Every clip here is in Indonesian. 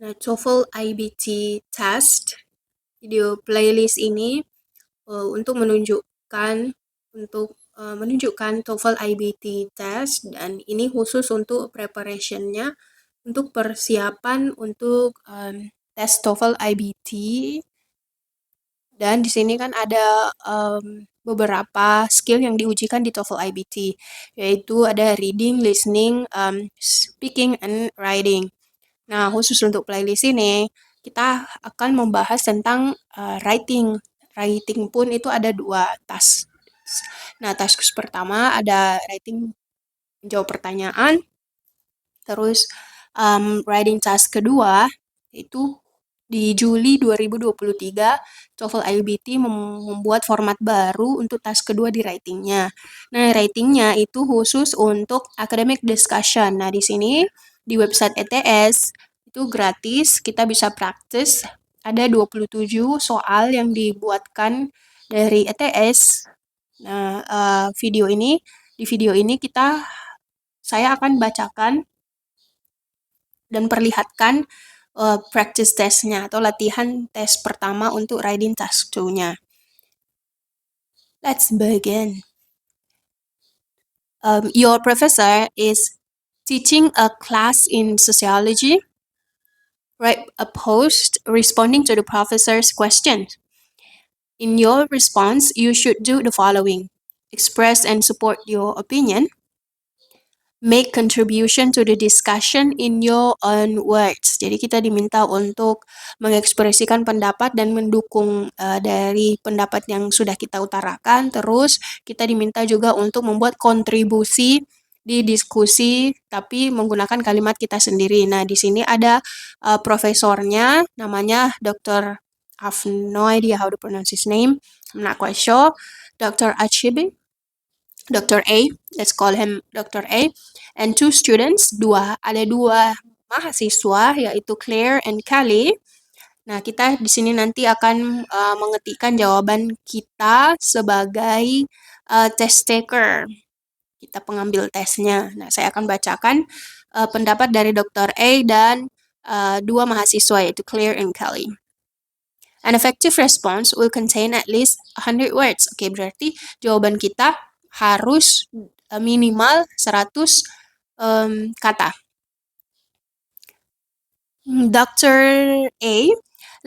Nah, TOEFL IBT test video playlist ini untuk menunjukkan TOEFL IBT test, dan ini khusus untuk preparationnya, untuk persiapan untuk tes TOEFL IBT. Dan di sini kan ada beberapa skill yang diujikan di TOEFL IBT, yaitu ada reading, listening, speaking, and writing. Nah, khusus untuk playlist ini, kita akan membahas tentang writing. Writing pun itu ada 2 task. Nah, task pertama ada writing, menjawab pertanyaan. Terus writing task kedua itu di Juli 2023, TOEFL IBT membuat format baru untuk task kedua di writingnya. Nah, writingnya itu khusus untuk academic discussion. Nah, di sini di website ETS itu gratis, kita bisa praktis. Ada 27 soal yang dibuatkan dari ETS. Nah, di video ini saya akan bacakan dan perlihatkan practice testnya atau latihan tes pertama untuk writing task 2-nya. Let's begin. Your professor is teaching a class in sociology. Write a post responding to the professor's question. In your response, you should do the following: express and support your opinion. Make contribution to the discussion in your own words. Jadi kita diminta untuk mengekspresikan pendapat dan mendukung dari pendapat yang sudah kita utarakan. Terus kita diminta juga untuk membuat kontribusi di diskusi, tapi menggunakan kalimat kita sendiri. Nah, di sini ada profesornya, namanya Dr. I have no idea how to pronounce his name. I'm not quite sure. Dr. Achibi. Dr. A, let's call him Dr. A, and 2 students, ada dua mahasiswa, yaitu Claire and Kelly. Nah, kita di sini nanti akan mengetikkan jawaban kita sebagai test taker, kita pengambil tesnya. Nah, saya akan bacakan pendapat dari Dr. A dan 2 mahasiswa, yaitu Claire and Kelly. An effective response will contain at least 100 words. Oke, berarti jawaban kita harus minimal 100 kata. Dr. A,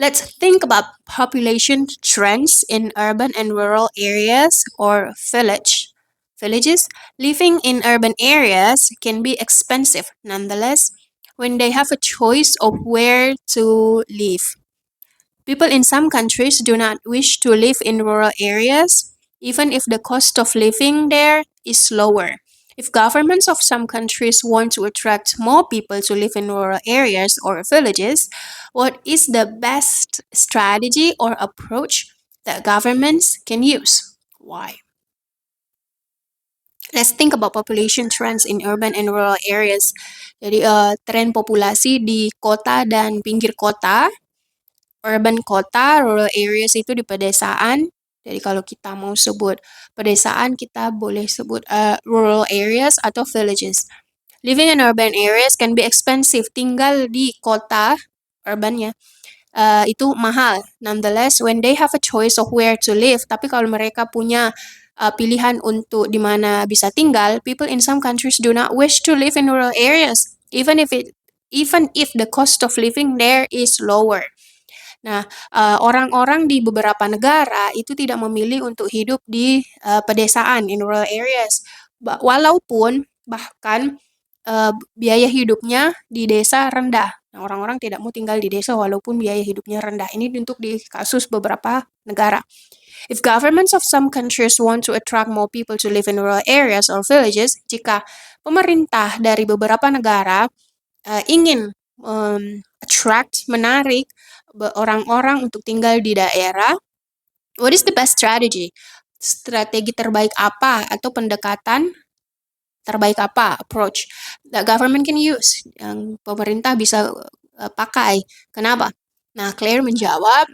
let's think about population trends in urban and rural areas or villages. Living in urban areas can be expensive. Nonetheless, when they have a choice of where to live, people in some countries do not wish to live in rural areas, even if the cost of living there is lower. If governments of some countries want to attract more people to live in rural areas or villages, what is the best strategy or approach that governments can use? Why? Let's think about population trends in urban and rural areas. Jadi tren populasi di kota dan pinggir kota. Urban kota, rural areas itu di pedesaan. Jadi kalau kita mau sebut pedesaan, kita boleh sebut rural areas atau villages. Living in urban areas can be expensive. Tinggal di kota, urbannya, itu mahal. Nonetheless, when they have a choice of where to live, tapi kalau mereka punya pilihan untuk di mana bisa tinggal, people in some countries do not wish to live in rural areas, even if the cost of living there is lower. Nah, orang-orang di beberapa negara itu tidak memilih untuk hidup di pedesaan, in rural areas. Walaupun bahkan biaya hidupnya di desa rendah. Nah, orang-orang tidak mau tinggal di desa walaupun biaya hidupnya rendah. Ini untuk di kasus beberapa negara. If governments of some countries want to attract more people to live in rural areas or villages, jika pemerintah dari beberapa negara ingin menarik orang-orang untuk tinggal di daerah, what is the best strategy? Strategi terbaik apa atau pendekatan terbaik apa, approach that government can use, yang pemerintah bisa pakai. Kenapa? Nah, Claire menjawab,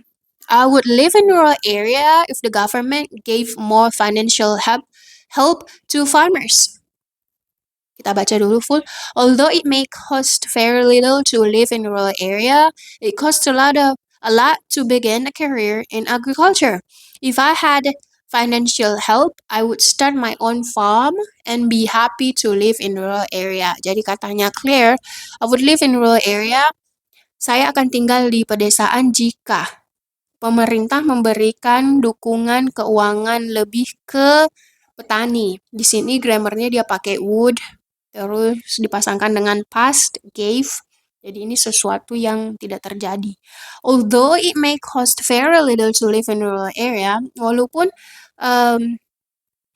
I would live in rural area if the government gave more financial help to farmers. Kita baca dulu full. Although it may cost very little to live in a rural area, it costs a lot to begin a career in agriculture. If I had financial help, I would start my own farm and be happy to live in rural area. Jadi katanya Claire, I would live in rural area. Saya akan tinggal di pedesaan jika pemerintah memberikan dukungan keuangan lebih ke petani. Di sini grammarnya dia pakai would, terus dipasangkan dengan past, gave. Jadi ini sesuatu yang tidak terjadi. Although it may cost very little to live in rural area, walaupun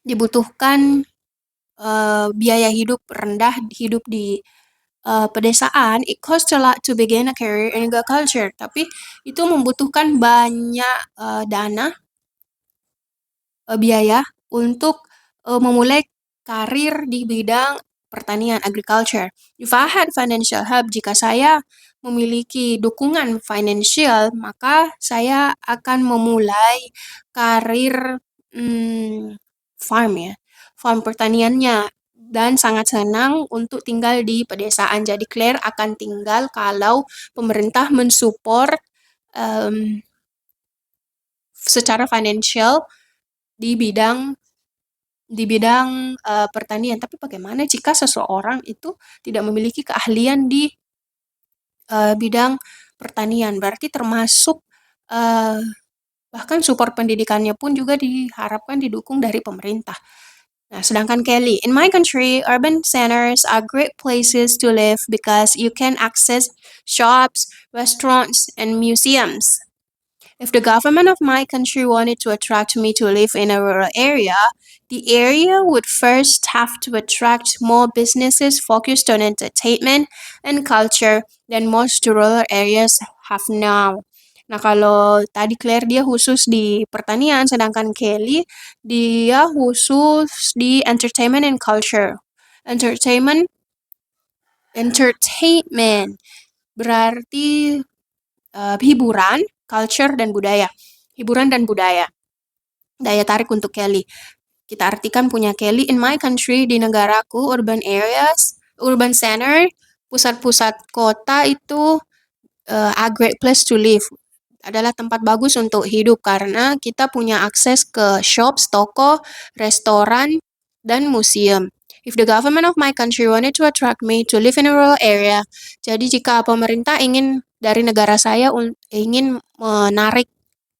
dibutuhkan biaya hidup rendah hidup di pedesaan, it costs a lot to begin a career in agriculture. Tapi itu membutuhkan banyak dana, biaya untuk memulai karir di bidang pertanian, agriculture. If I had financial help, jika saya memiliki dukungan financial, maka saya akan memulai karir farm ya, farm pertaniannya dan sangat senang untuk tinggal di pedesaan. Jadi Claire akan tinggal kalau pemerintah mensupport secara financial di bidang pertanian. Tapi bagaimana jika seseorang itu tidak memiliki keahlian di bidang pertanian? Berarti termasuk bahkan support pendidikannya pun juga diharapkan didukung dari pemerintah. Nah, sedangkan Kelly, in my country, urban centers are great places to live because you can access shops, restaurants, and museums. If the government of my country wanted to attract me to live in a rural area, the area would first have to attract more businesses focused on entertainment and culture than most rural areas have now. Nah, kalau tadi Claire dia khusus di pertanian, sedangkan Kelly dia khusus di entertainment and culture. Entertainment berarti hiburan, culture dan budaya. Hiburan dan budaya. Daya tarik untuk Kelly. Kita artikan punya Kelly, in my country, di negaraku, urban areas, urban center, pusat-pusat kota itu a great place to live. Adalah tempat bagus untuk hidup karena kita punya akses ke shops, toko, restoran, dan museum. If the government of my country wanted to attract me to live in a rural area, jadi jika pemerintah ingin dari negara saya ingin menarik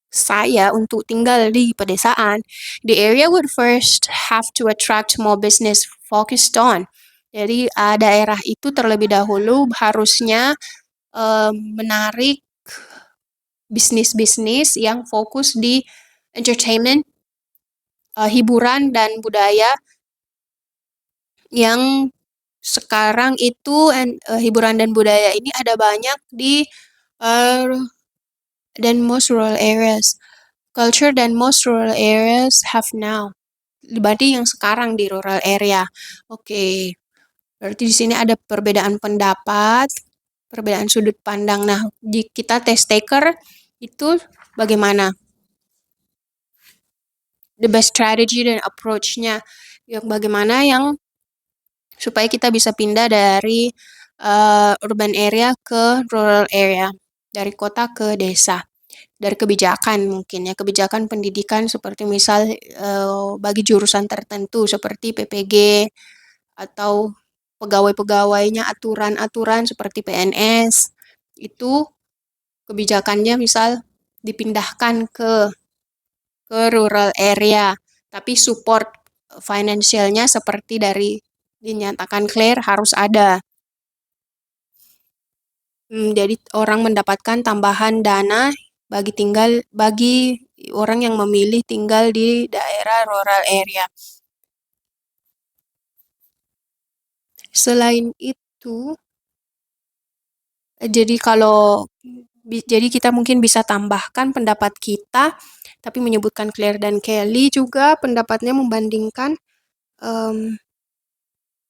saya untuk tinggal di pedesaan, the area would first have to attract more business focused on. Jadi daerah itu terlebih dahulu harusnya menarik bisnis-bisnis yang fokus di entertainment, hiburan dan budaya yang sekarang itu hiburan dan budaya ini ada banyak di dan most rural areas. Culture dan most rural areas have now. Berarti yang sekarang di rural area. Oke. Berarti di sini ada perbedaan pendapat, perbedaan sudut pandang. Nah, di kita test taker itu bagaimana? The best strategy dan approach-nya yang bagaimana yang supaya kita bisa pindah dari urban area ke rural area, dari kota ke desa. Dari kebijakan mungkin ya, kebijakan pendidikan seperti misal bagi jurusan tertentu seperti PPG atau pegawai-pegawainya aturan-aturan seperti PNS itu kebijakannya misal dipindahkan ke rural area, tapi support finansialnya seperti dari dinyatakan Claire harus ada. Jadi orang mendapatkan tambahan dana bagi orang yang memilih tinggal di daerah rural area. Selain itu, jadi kita mungkin bisa tambahkan pendapat kita, tapi menyebutkan Claire dan Kelly juga pendapatnya membandingkan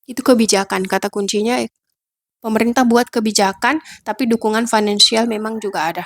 itu kebijakan. Kata kuncinya pemerintah buat kebijakan, tapi dukungan finansial memang juga ada.